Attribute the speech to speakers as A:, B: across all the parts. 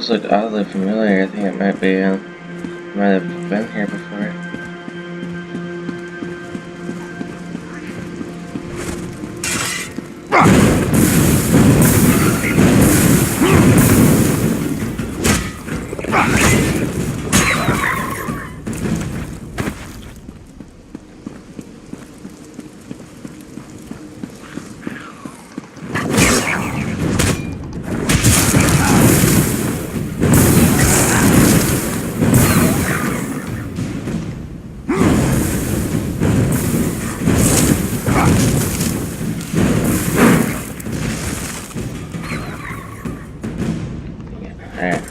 A: place looked oddly familiar. I think it might be, might have been here before. Alright.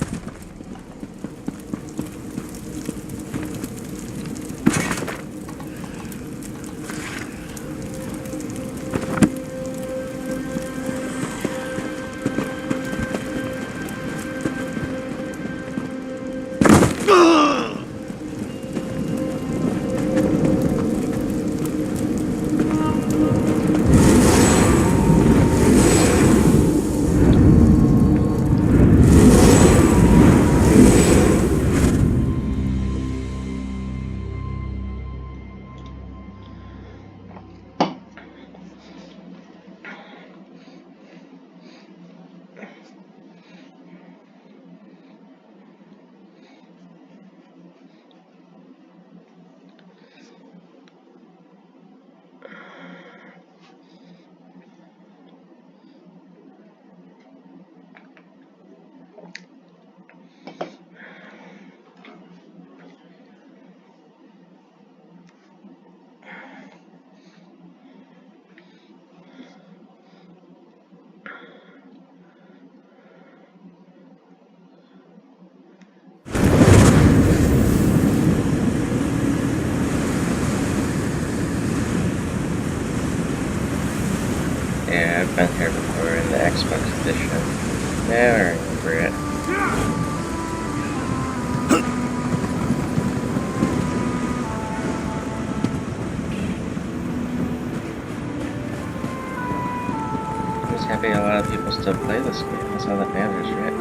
A: Yeah, I've been here before in the Xbox edition. Yeah, I remember it. I'm just happy a lot of people still play this game. That's all that matters, right?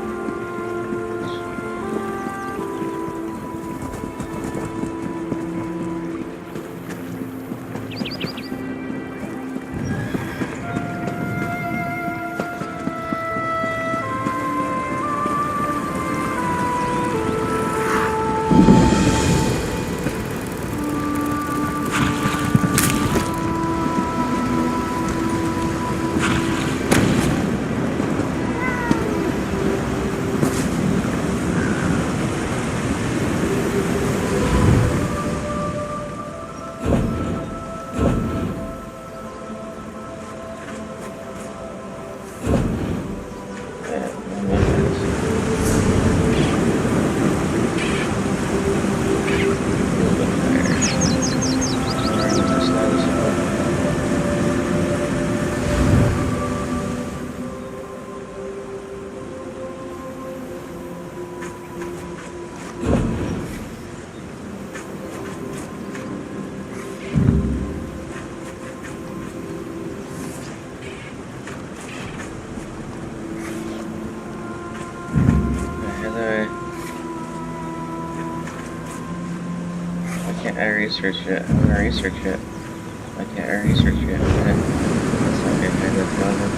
A: I research it. I'm gonna research it. Why can't I research it? That's not good kind of problem.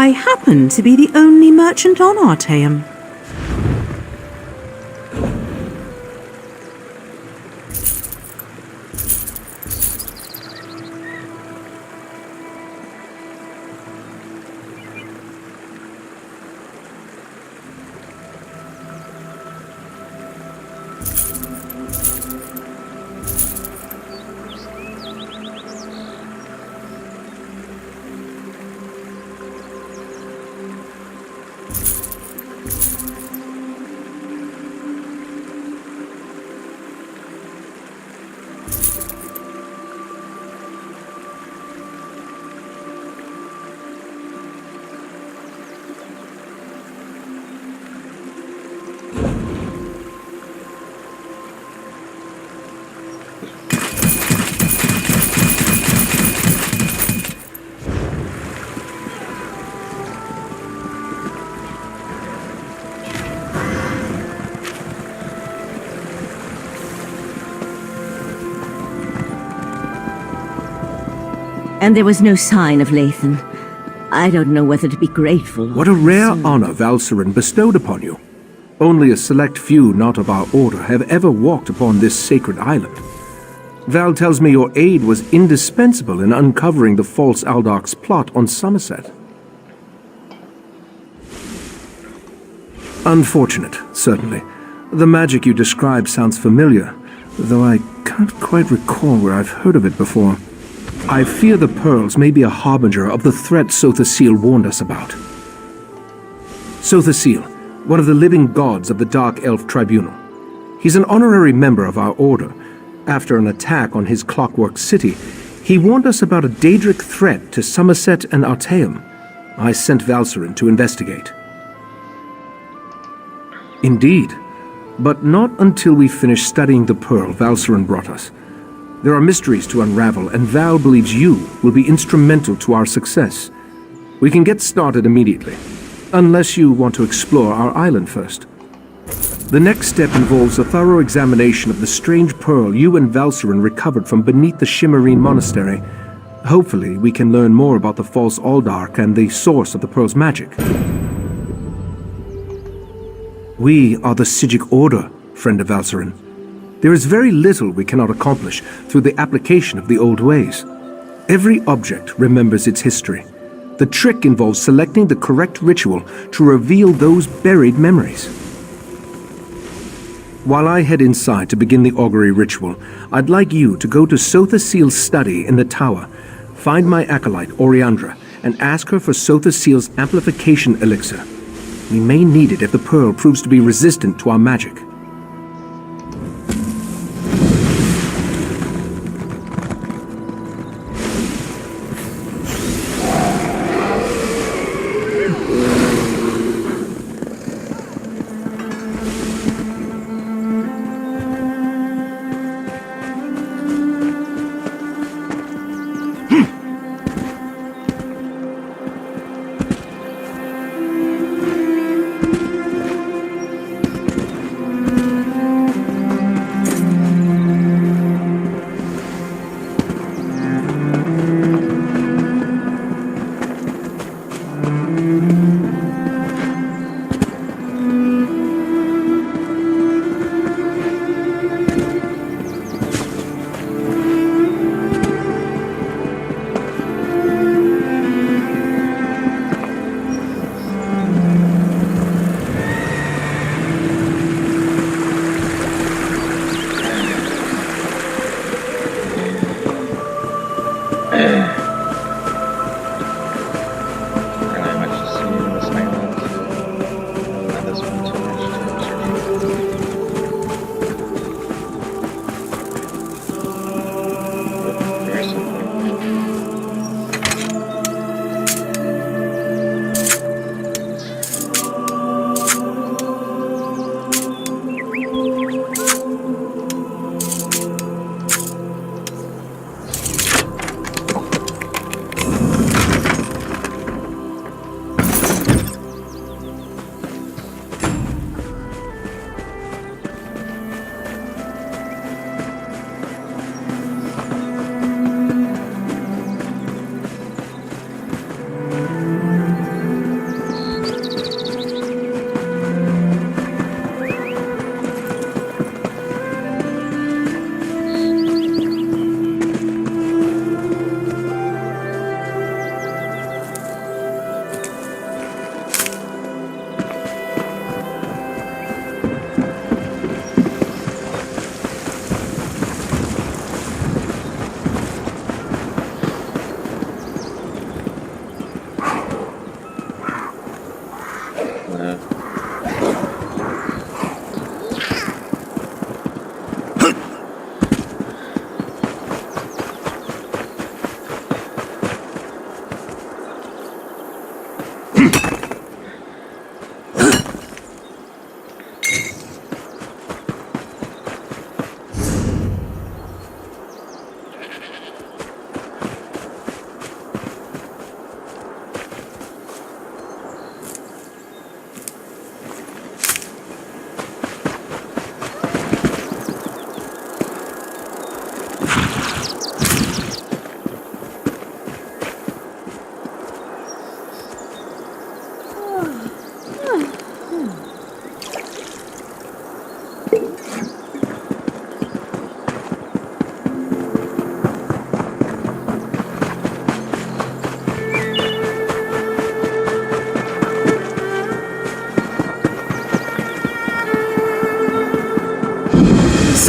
B: I happen to be the only merchant on Artaeum.
C: And there was no sign of Lathan. I don't know whether to be grateful.
D: What a rare honor Valcerin bestowed upon you. Only a select few not of our order have ever walked upon this sacred island. Val tells me your aid was indispensable in uncovering the false Aldarch's plot on Somerset. Unfortunate, certainly. The magic you describe sounds familiar, though I can't quite recall where I've heard of it before. I fear the pearls may be a harbinger of the threat Sothasil warned us about. Sothasil, one of the living gods of the Dark Elf Tribunal. He's an honorary member of our order. After an attack on his clockwork city, he warned us about a Daedric threat to Somerset and Artaeum. I sent Valcerin to investigate. Indeed, but not until we finish studying the pearl Valcerin brought us. There are mysteries to unravel, and Val believes you will be instrumental to our success. We can get started immediately, unless you want to explore our island first. The next step involves a thorough examination of the strange pearl you and Valcerin recovered from beneath the Shimmerine Monastery. Hopefully, we can learn more about the false Aldarch and the source of the pearl's magic. We are the Sigic Order, friend of Valcerin. There is very little we cannot accomplish through the application of the old ways. Every object remembers its history. The trick involves selecting the correct ritual to reveal those buried memories. While I head inside to begin the augury ritual, I'd like you to go to Sothasil's study in the tower, find my acolyte, Oriandra, and ask her for Sothasil's amplification elixir. We may need it if the pearl proves to be resistant to our magic.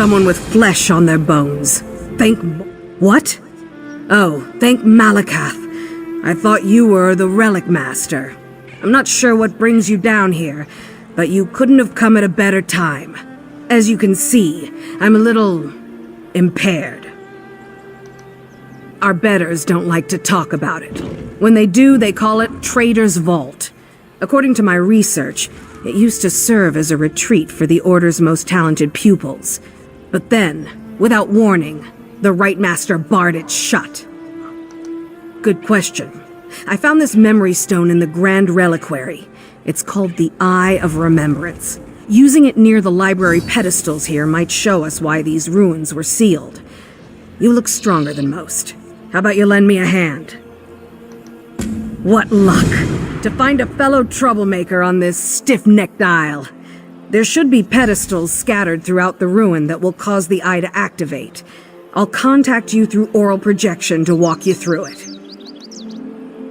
B: Someone with flesh on their bones. What? Oh, thank Malakath. I thought you were the Relic Master. I'm not sure what brings you down here, but you couldn't have come at a better time. As you can see, I'm a little impaired. Our betters don't like to talk about it. When they do, they call it Trader's Vault. According to my research, it used to serve as a retreat for the Order's most talented pupils. But then, without warning, the Right Master barred it shut. Good question. I found this memory stone in the Grand Reliquary. It's called the Eye of Remembrance. Using it near the library pedestals here might show us why these ruins were sealed. You look stronger than most. How about you lend me a hand? What luck! To find a fellow troublemaker on this stiff-necked isle. There should be pedestals scattered throughout the ruin that will cause the eye to activate. I'll contact you through oral projection to walk you through it.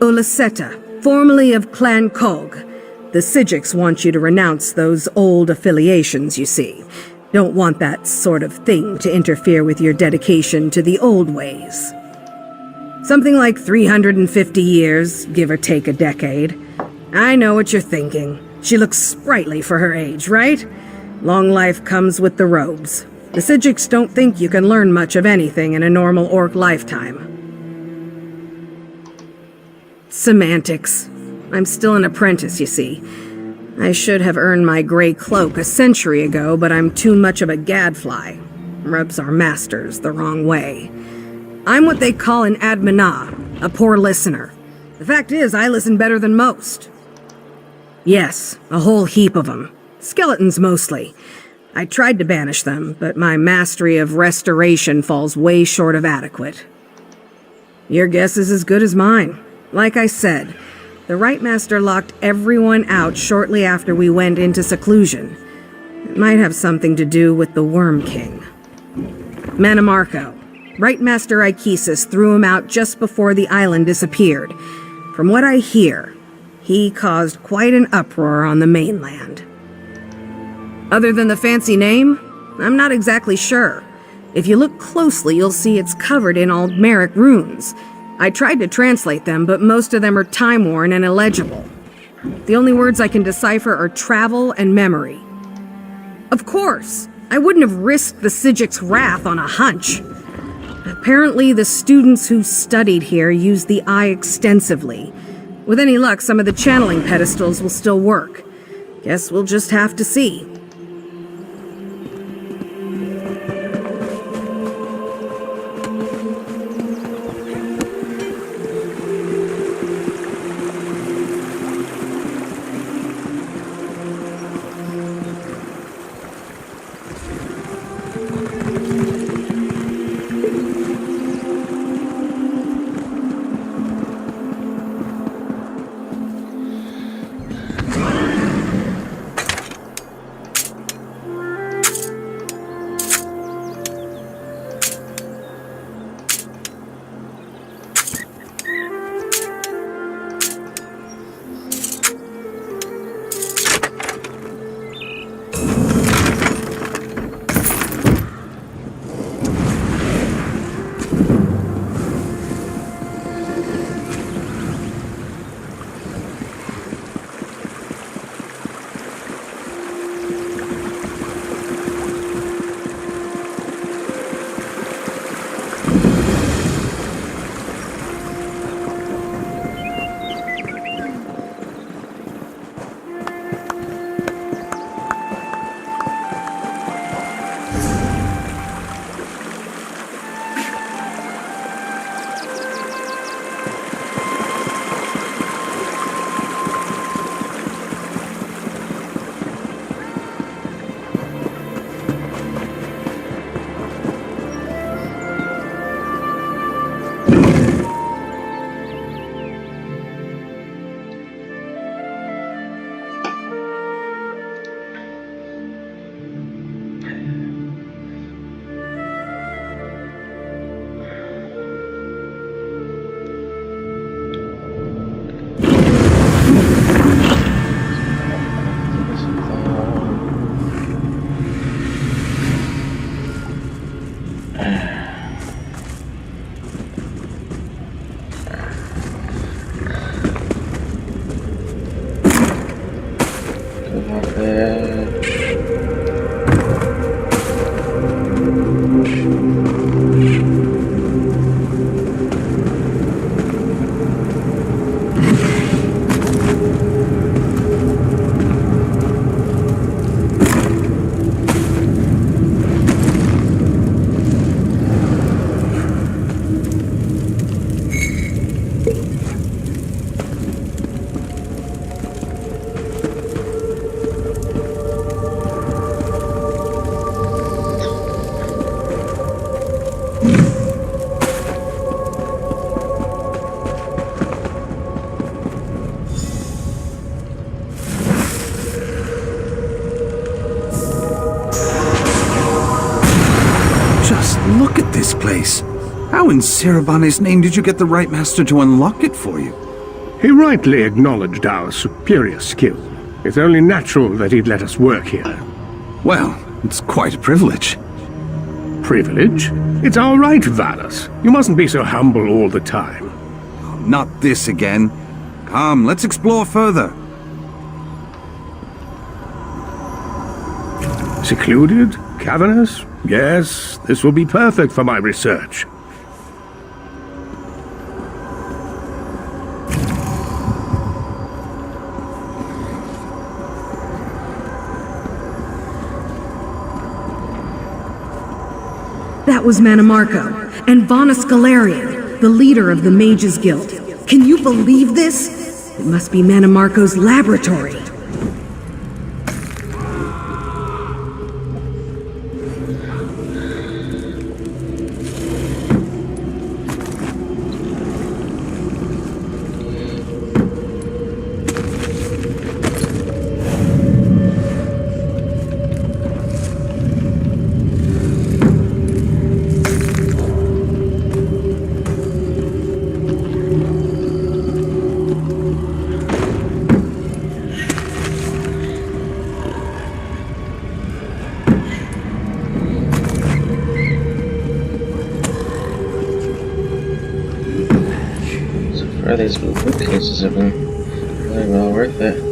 B: Olaseta, formerly of Clan Kog. The Sijiks want you to renounce those old affiliations, you see. Don't want that sort of thing to interfere with your dedication to the old ways. Something like 350 years, give or take a decade. I know what you're thinking. She looks sprightly for her age, right? Long life comes with the robes. The Sijiks don't think you can learn much of anything in a normal orc lifetime. Semantics. I'm still an apprentice, you see. I should have earned my gray cloak a century ago, but I'm too much of a gadfly. Rubs our masters the wrong way. I'm what they call an admina, a poor listener. The fact is, I listen better than most. Yes, a whole heap of them. Skeletons mostly. I tried to banish them, but my mastery of restoration falls way short of adequate. Your guess is as good as mine. Like I said, the Right Master locked everyone out shortly after we went into seclusion. It might have something to do with the Worm King. Manamarco. Right Master Ikesis threw him out just before the island disappeared. From what I hear, he caused quite an uproar on the mainland. Other than the fancy name, I'm not exactly sure. If you look closely, you'll see it's covered in Aldmeric runes. I tried to translate them, but most of them are time-worn and illegible. The only words I can decipher are travel and memory. Of course, I wouldn't have risked the Sijik's wrath on a hunch. Apparently, the students who studied here use the eye extensively. With any luck, some of the channeling pedestals will still work. Guess we'll just have to see.
A: Not bad.
E: Just look at this place. How in Sarabane's name did you get the right master to unlock it for you?
F: He rightly acknowledged our superior skill. It's only natural that he'd let us work here.
E: Well, it's quite a privilege.
F: Privilege? It's our right, Valus. You mustn't be so humble all the time.
E: Not this again. Come, let's explore further.
F: Secluded? Cavernous? Yes, this will be perfect for my research.
B: That was Manimarco, and Vana Scalarian, the leader of the Mages Guild. Can you believe this? It must be Manimarco's laboratory.
A: These bookcases have been really well worth it.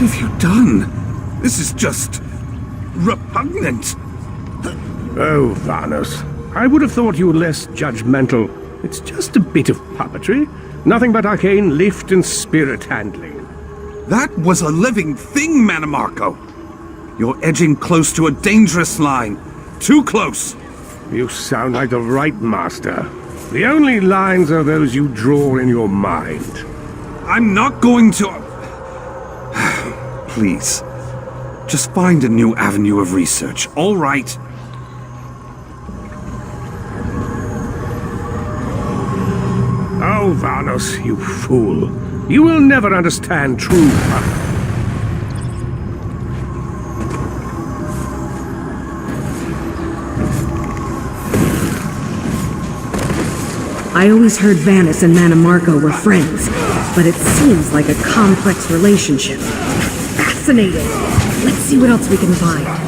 E: have you done? This is just repugnant.
F: Oh, Varnos, I would have thought you were less judgmental. It's just a bit of puppetry. Nothing but arcane lift and spirit handling.
E: That was a living thing, Manimarco. You're edging close to a dangerous line. Too close.
F: You sound like the right master. The only lines are those you draw in your mind.
E: I'm not going to... Please. Just find a new avenue of research, all right?
F: Oh, Varnos, you fool. You will never understand true power.
B: I always heard Vanis and Manimarco were friends, but it seems like a complex relationship. Fascinating! Let's see what else we can find.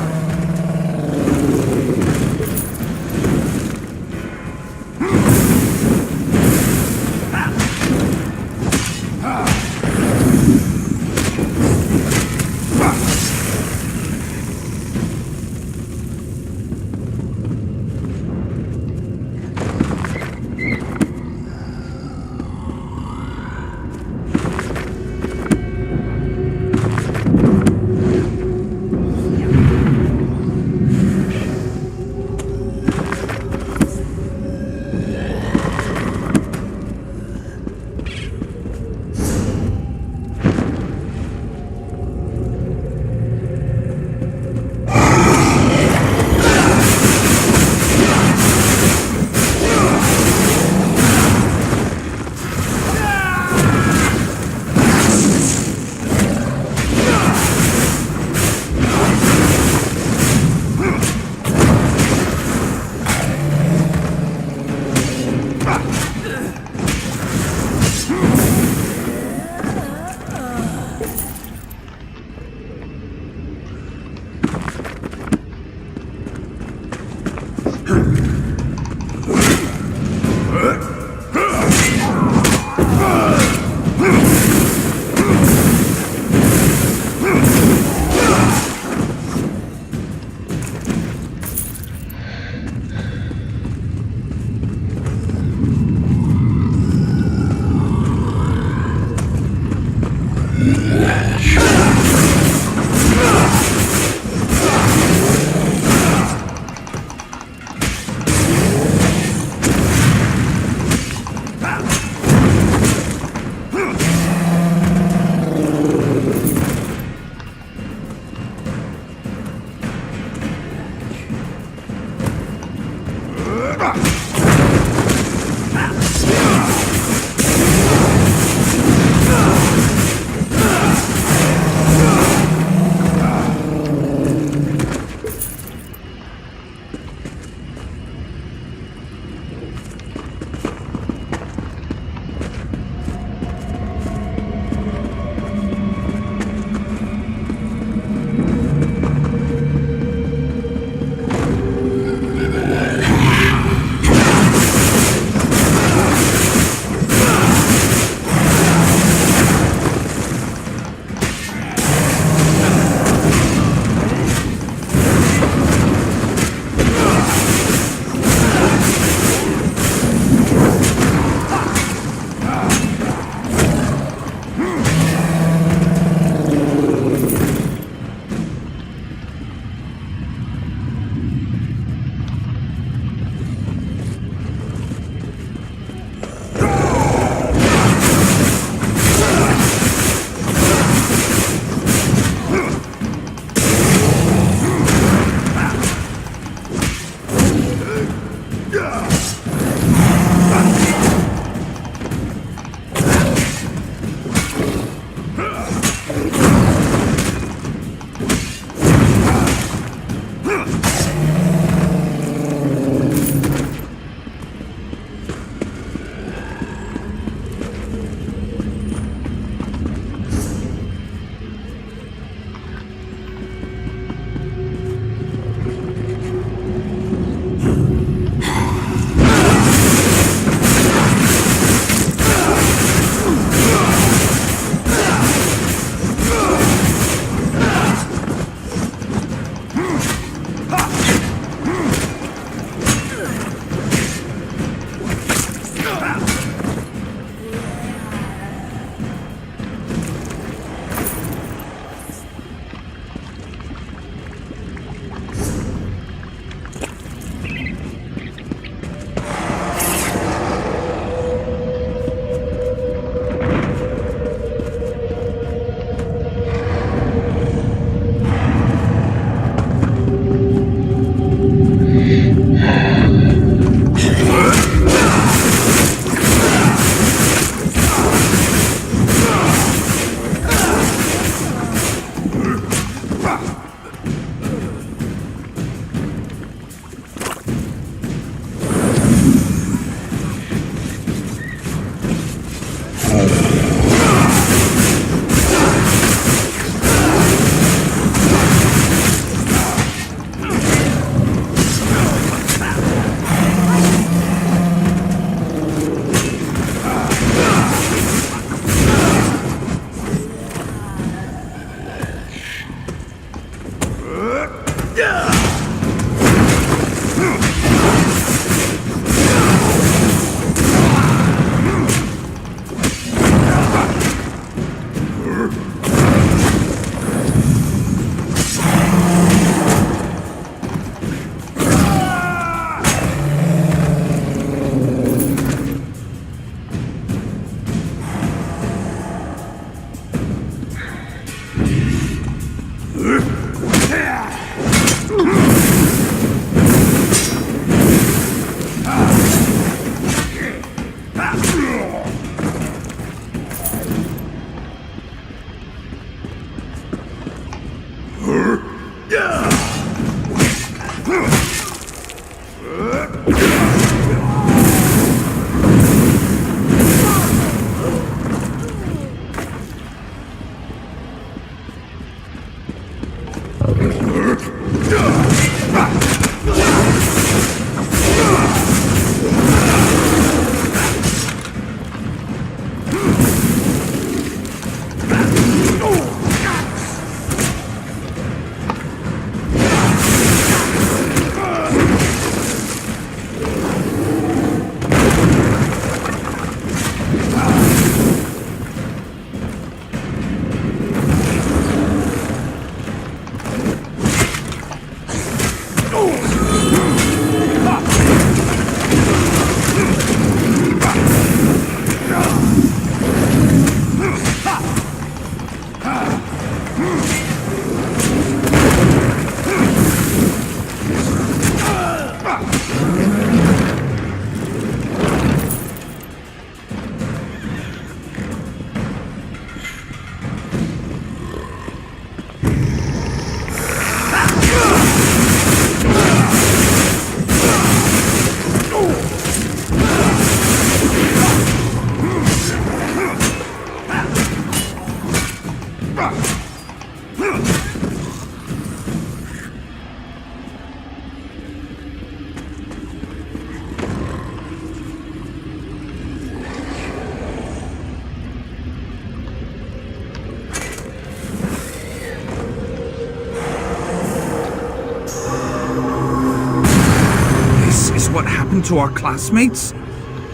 E: happened to our classmates?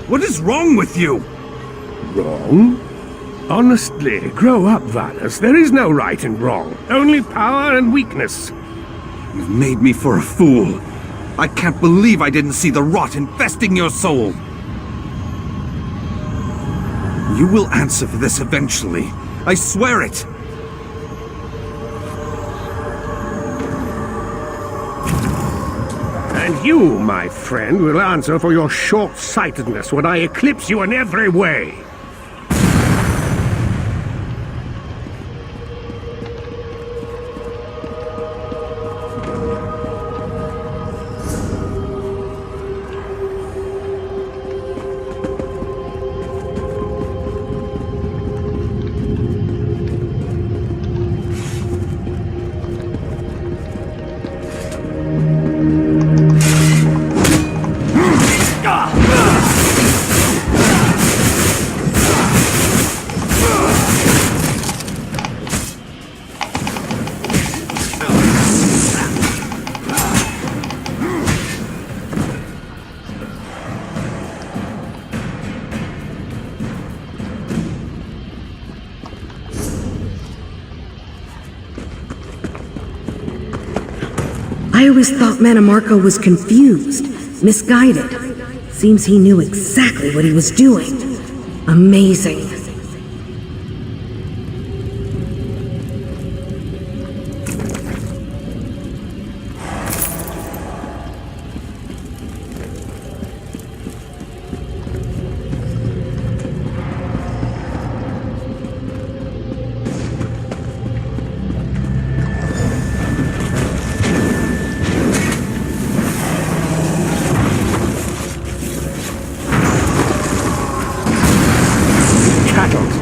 E: What is wrong with you?
F: Wrong? Honestly, grow up, Vanus. There is no right and wrong. Only power and weakness.
E: You've made me for a fool. I can't believe I didn't see the rot infesting your soul. You will answer for this eventually. I swear it.
F: And you, my friend, will answer for your short-sightedness when I eclipse you in every way.
B: I always thought Manamarco was confused, misguided. Seems he knew exactly what he was doing. Amazing.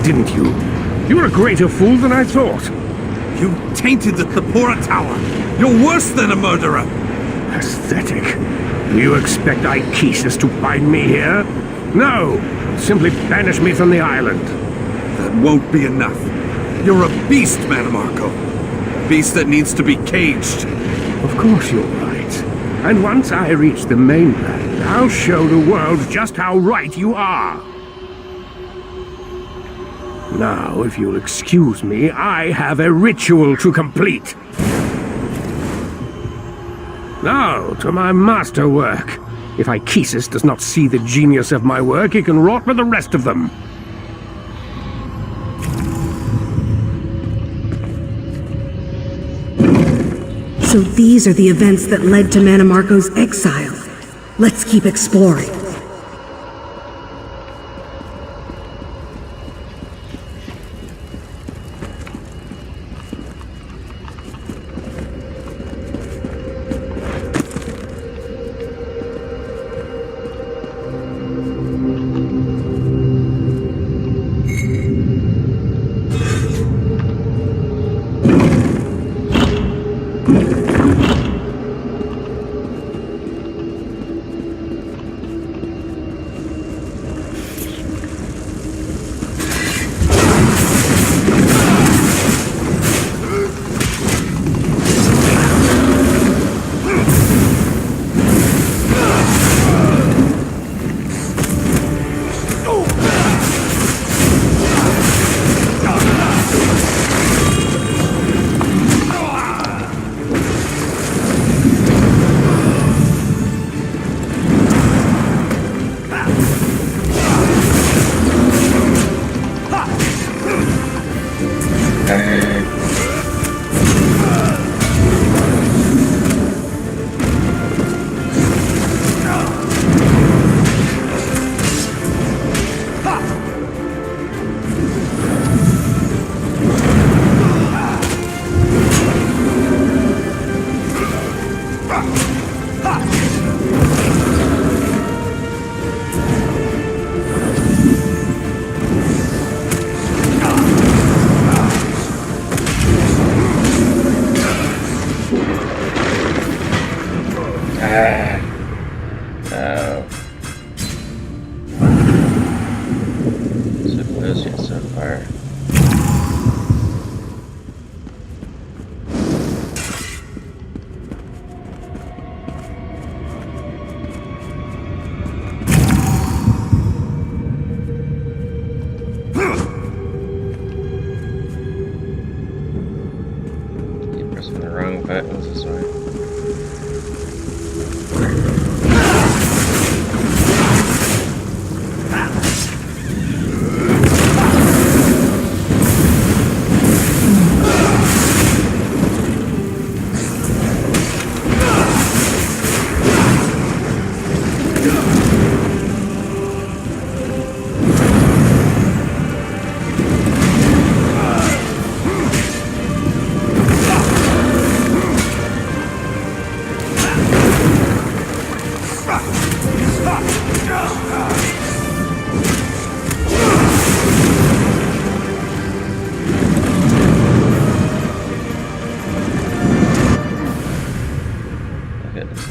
F: Didn't you? You're a greater fool than I thought.
E: You tainted the Thapora Tower. You're worse than a murderer.
F: Pathetic. Do you expect Ichesis to bind me here? No. Simply banish me from the island.
E: That won't be enough. You're a beast, Manamarco. Beast that needs to be caged.
F: Of course you're right. And once I reach the mainland, I'll show the world just how right you are. Now, if you'll excuse me, I have a ritual to complete. Now, to my masterwork. If Ichesis does not see the genius of my work, he can rot with the rest of them.
B: So these are the events that led to Manamarco's exile. Let's keep exploring.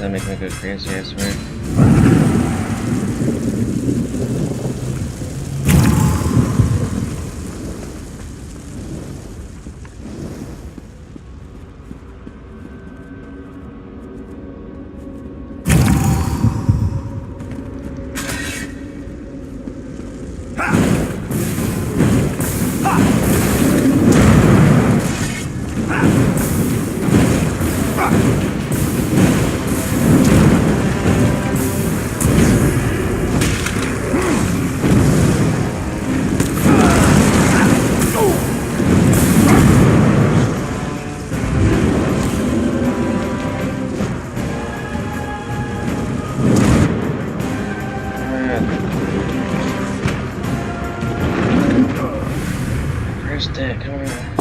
A: that make me go crazy, I swear. Pressed it, come on.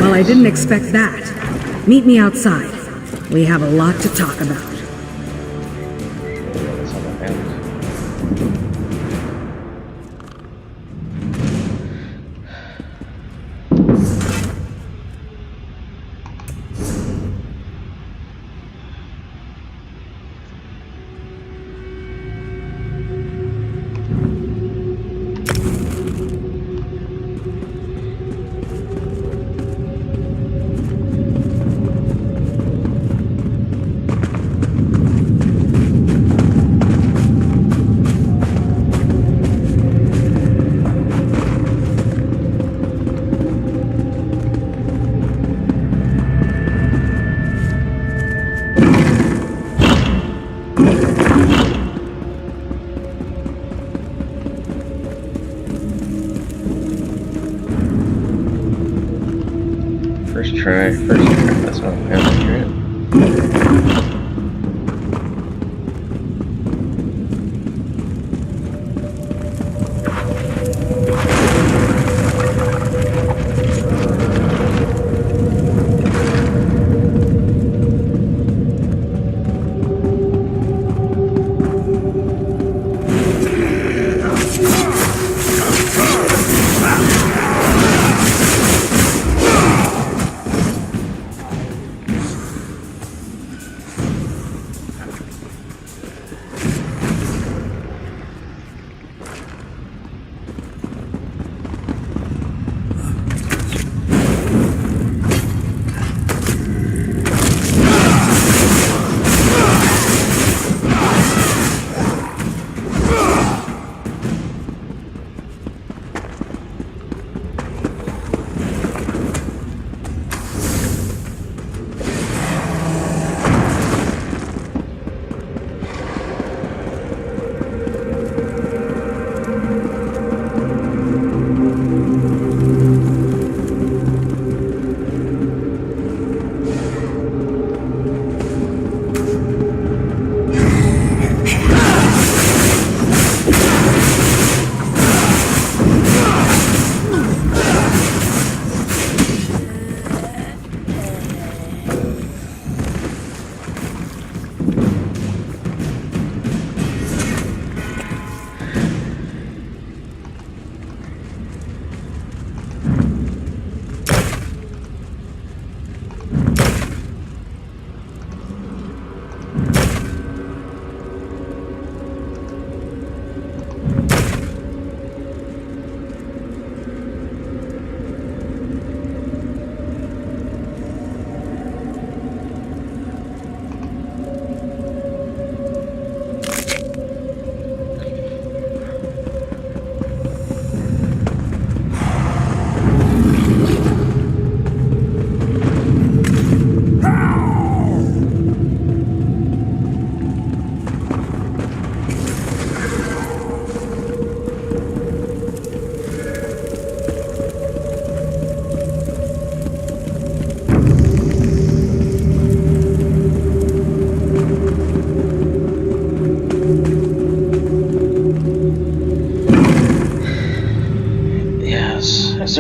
B: Well, I didn't expect that. Meet me outside. We have a lot to talk about.
A: That's all I found. First try, that's all I found, right?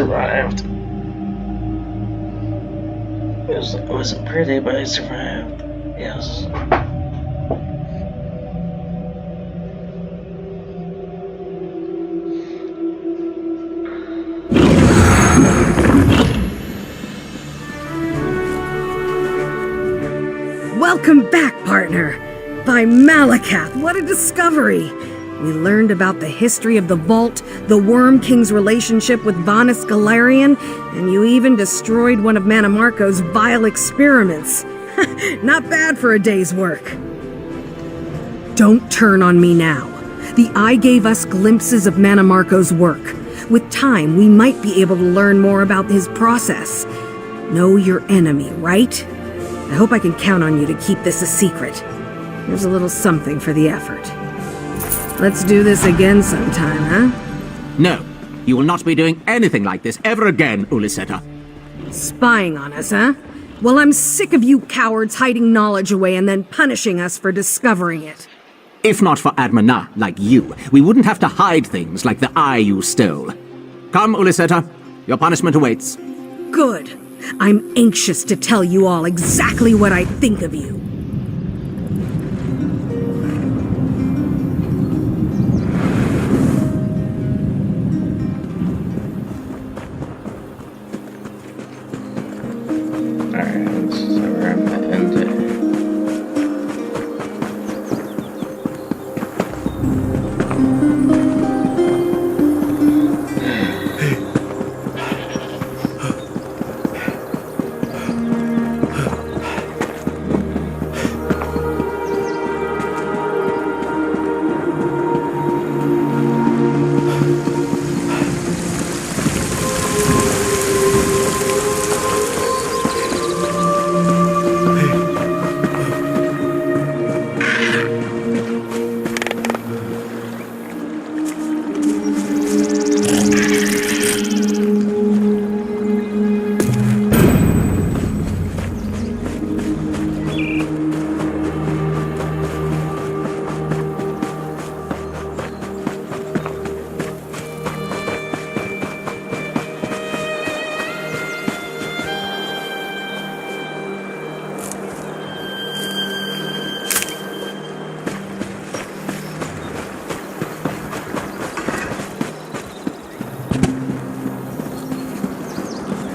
A: survived. It wasn't pretty, but I survived. Yes.
B: Welcome back, partner. By Malakath, what a discovery. We learned about the history of the Vault, the Worm King's relationship with Vanus Galarian, and you even destroyed one of Manamarco's vile experiments. Not bad for a day's work. Don't turn on me now. The Eye gave us glimpses of Manamarco's work. With time, we might be able to learn more about his process. Know your enemy, right? I hope I can count on you to keep this a secret. Here's a little something for the effort. Let's do this again sometime, huh?
G: No, you will not be doing anything like this ever again, Uliseta.
B: Spying on us, huh? Well, I'm sick of you cowards hiding knowledge away and then punishing us for discovering it.
G: If not for Admana, like you, we wouldn't have to hide things like the eye you stole. Come, Uliseta, your punishment awaits.
B: Good. I'm anxious to tell you all exactly what I think of you.
A: Alright, this is where I'm gonna end it.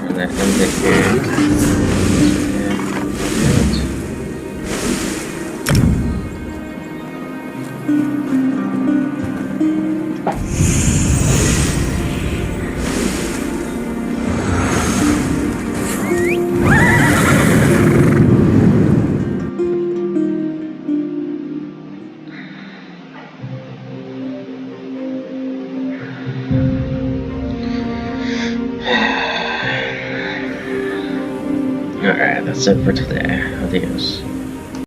A: And I end it here. Alright, that's it for today. Adios.